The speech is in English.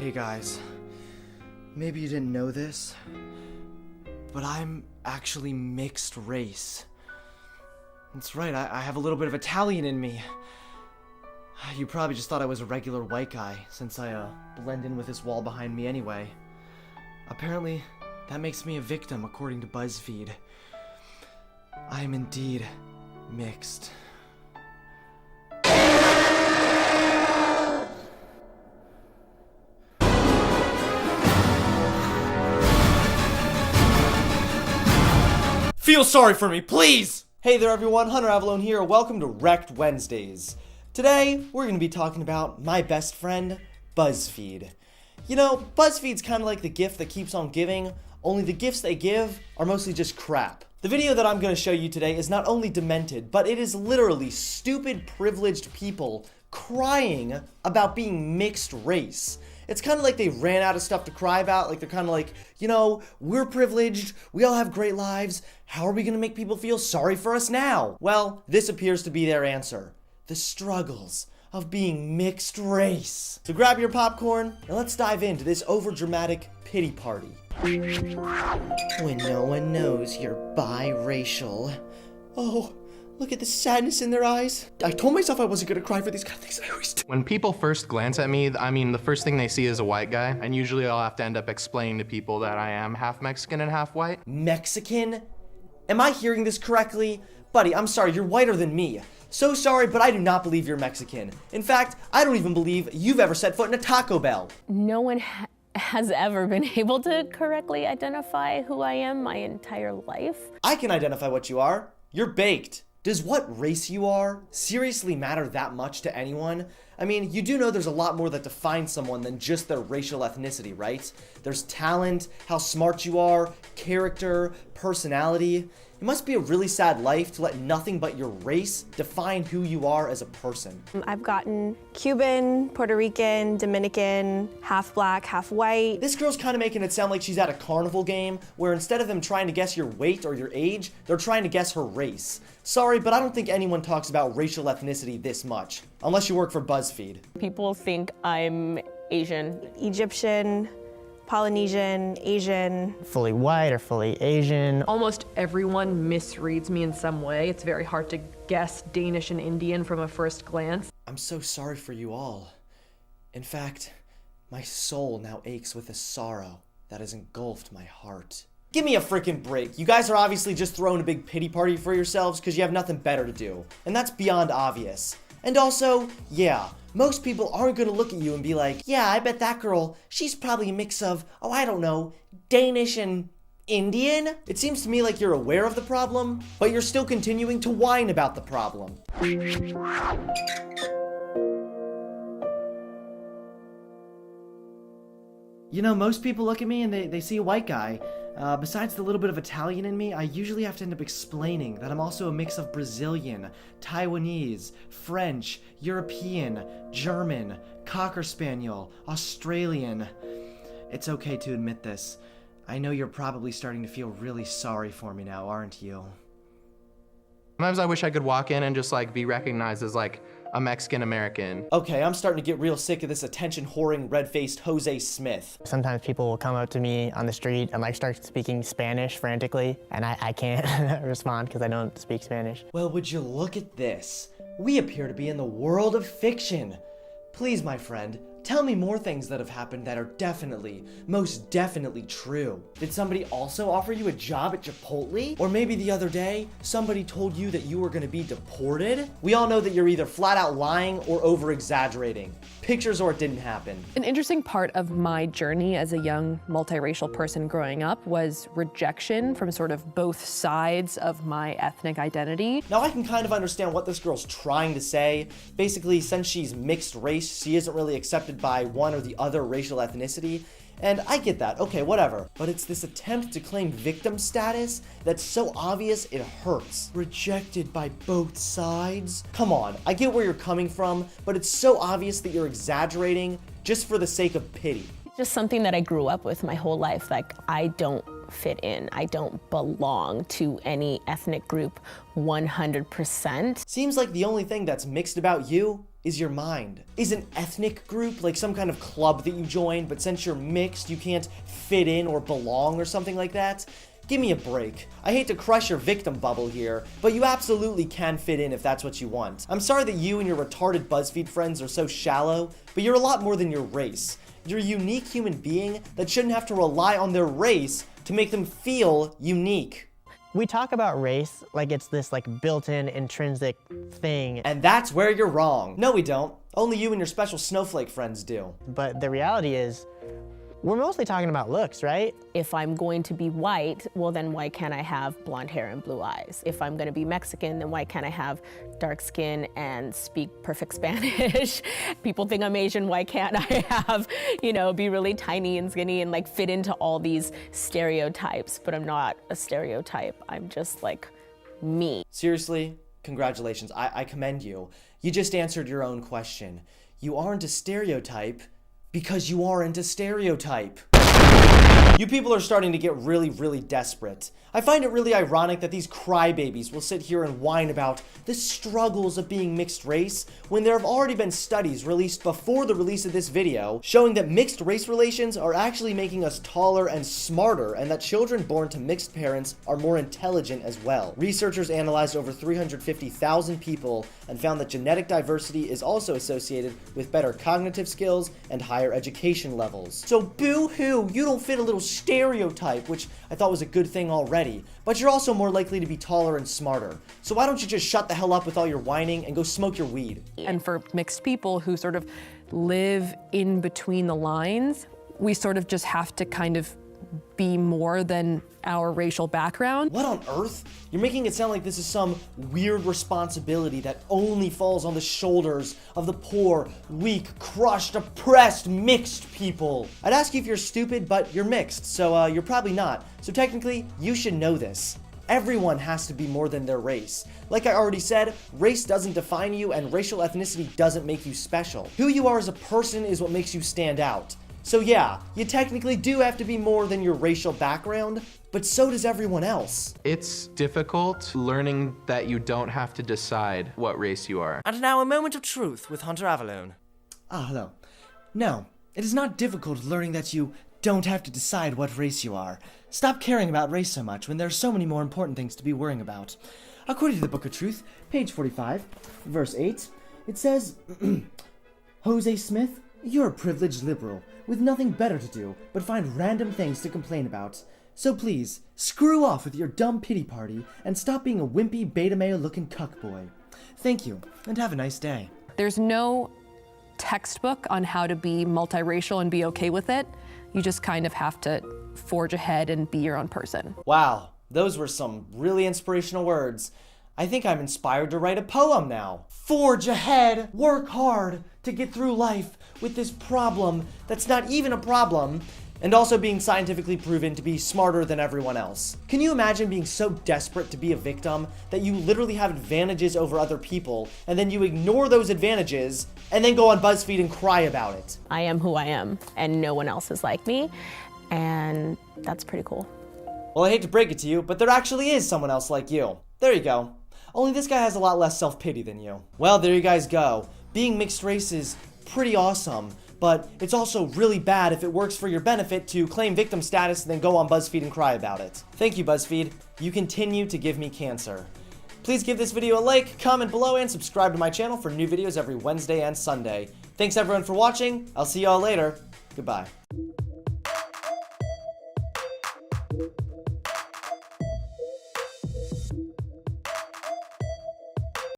Hey guys, maybe you didn't know this, but I'm actually mixed race. That's right, I have a little bit of Italian in me. You probably just thought I was a regular white guy, since I blend in with this wall behind me anyway. Apparently, that makes me a victim, according to Buzzfeed. I am indeed mixed. Feel sorry for me, please! Hey there everyone, Hunter Avallone here. Welcome to Wrecked Wednesdays. Today, we're going to be talking about my best friend, Buzzfeed. You know, Buzzfeed's kind of like the gift that keeps on giving, only the gifts they give are mostly just crap. The video that I'm going to show you today is not only demented, but it is literally stupid, privileged people crying about being mixed race. It's kind of like they ran out of stuff to cry about, like they're kind of like, you know, we're privileged, we all have great lives, how are we going to make people feel sorry for us now? Well, this appears to be their answer. The struggles of being mixed race. So grab your popcorn and let's dive into this overdramatic pity party. When no one knows you're biracial. Oh, look at the sadness in their eyes. I told myself I wasn't gonna cry for these kind of things. I always do. When people first glance at me, the first thing they see is a white guy, and usually I'll have to end up explaining to people that I am half Mexican and half white. Mexican? Am I hearing this correctly? Buddy, I'm sorry, you're whiter than me. So sorry, but I do not believe you're Mexican. In fact, I don't even believe you've ever set foot in a Taco Bell. No one has ever been able to correctly identify who I am my entire life. I can identify what you are. You're baked. Does what race you are seriously matter that much to anyone? I mean, you do know there's a lot more that defines someone than just their racial ethnicity, right? There's talent, how smart you are, character, personality. It must be a really sad life to let nothing but your race define who you are as a person. I've gotten Cuban, Puerto Rican, Dominican, half black, half white. This girl's kind of making it sound like she's at a carnival game where instead of them trying to guess your weight or your age, they're trying to guess her race. Sorry, but I don't think anyone talks about racial ethnicity this much, unless you work for Buzzfeed. People think I'm Asian. Egyptian, Polynesian, Asian. Fully white or fully Asian. Almost everyone misreads me in some way. It's very hard to guess Danish and Indian from a first glance. I'm so sorry for you all. In fact, my soul now aches with a sorrow that has engulfed my heart. Give me a freaking break. You guys are obviously just throwing a big pity party for yourselves because you have nothing better to do. And that's beyond obvious. And also, yeah, most people aren't gonna look at you and be like, yeah, I bet that girl, she's probably a mix of, oh, I don't know, Danish and Indian? It seems to me like you're aware of the problem, but you're still continuing to whine about the problem. You know, most people look at me and they see a white guy. Besides the little bit of Italian in me, I usually have to end up explaining that I'm also a mix of Brazilian, Taiwanese, French, European, German, Cocker Spaniel, Australian. It's okay to admit this. I know you're probably starting to feel really sorry for me now, aren't you? Sometimes I wish I could walk in and just be recognized as a Mexican American. Okay, I'm starting to get real sick of this attention-whoring, red-faced Jose Smith. Sometimes people will come up to me on the street and start speaking Spanish frantically, and I can't respond because I don't speak Spanish. Well, would you look at this? We appear to be in the world of fiction. Please, my friend, tell me more things that have happened that are definitely, most definitely true. Did somebody also offer you a job at Chipotle? Or maybe the other day, somebody told you that you were gonna be deported? We all know that you're either flat out lying or over-exaggerating. Pictures or it didn't happen. An interesting part of my journey as a young multiracial person growing up was rejection from sort of both sides of my ethnic identity. Now I can kind of understand what this girl's trying to say. Basically, since she's mixed race, she isn't really accepted by one or the other racial ethnicity. And I get that, okay, whatever. But it's this attempt to claim victim status that's so obvious it hurts. Rejected by both sides? Come on, I get where you're coming from, but it's so obvious that you're exaggerating just for the sake of pity. Just something that I grew up with my whole life. I don't don't fit in. I don't belong to any ethnic group 100%. Seems like the only thing that's mixed about you is your mind. Is an ethnic group like some kind of club that you joined, but since you're mixed, you can't fit in or belong or something like that? Give me a break. I hate to crush your victim bubble here, but you absolutely can fit in if that's what you want. I'm sorry that you and your retarded BuzzFeed friends are so shallow, but you're a lot more than your race. You're a unique human being that shouldn't have to rely on their race to make them feel unique. We talk about race like it's this built-in intrinsic thing, And that's where you're wrong. No, we don't. Only you and your special snowflake friends do. but the reality is we're mostly talking about looks, right? If I'm going to be white, well then why can't I have blonde hair and blue eyes? If I'm gonna be Mexican, then why can't I have dark skin and speak perfect Spanish? People think I'm Asian, why can't I have, be really tiny and skinny and fit into all these stereotypes? But I'm not a stereotype, I'm just me. Seriously, congratulations. I commend you. You just answered your own question. You aren't a stereotype because you aren't a stereotype. You people are starting to get really, really desperate. I find it really ironic that these crybabies will sit here and whine about the struggles of being mixed race when there have already been studies released before the release of this video showing that mixed race relations are actually making us taller and smarter, and that children born to mixed parents are more intelligent as well. Researchers analyzed over 350,000 people and found that genetic diversity is also associated with better cognitive skills and higher education levels. So boo-hoo, you don't fit a little stereotype, which I thought was a good thing already, but you're also more likely to be taller and smarter. So why don't you just shut the hell up with all your whining and go smoke your weed? And for mixed people who sort of live in between the lines, we sort of just have to kind of be more than our racial background. What on earth? You're making it sound like this is some weird responsibility that only falls on the shoulders of the poor, weak, crushed, oppressed, mixed people. I'd ask you if you're stupid, but you're mixed, so you're probably not. So technically, you should know this. Everyone has to be more than their race. Like I already said, race doesn't define you and racial ethnicity doesn't make you special. Who you are as a person is what makes you stand out. So yeah, you technically do have to be more than your racial background, but so does everyone else. It's difficult learning that you don't have to decide what race you are. And now a moment of truth with Hunter Avallone. Ah, hello. No, it is not difficult learning that you don't have to decide what race you are. Stop caring about race so much when there are so many more important things to be worrying about. According to the Book of Truth, page 45, verse 8, it says, Jose Smith, you're a privileged liberal with nothing better to do but find random things to complain about. So please, screw off with your dumb pity party and stop being a wimpy beta male looking cuckboy. Thank you, and have a nice day. There's no textbook on how to be multiracial and be okay with it. You just kind of have to forge ahead and be your own person. Wow, those were some really inspirational words. I think I'm inspired to write a poem now. Forge ahead, work hard to get through life with this problem that's not even a problem, and also being scientifically proven to be smarter than everyone else. Can you imagine being so desperate to be a victim that you literally have advantages over other people, and then you ignore those advantages, and then go on Buzzfeed and cry about it? I am who I am, and no one else is like me, and that's pretty cool. Well, I hate to break it to you, but there actually is someone else like you. There you go. Only this guy has a lot less self-pity than you. Well, there you guys go. Being mixed race is pretty awesome, but it's also really bad if it works for your benefit to claim victim status and then go on BuzzFeed and cry about it. Thank you, BuzzFeed. You continue to give me cancer. Please give this video a like, comment below, and subscribe to my channel for new videos every Wednesday and Sunday. Thanks everyone for watching. I'll see y'all later. Goodbye.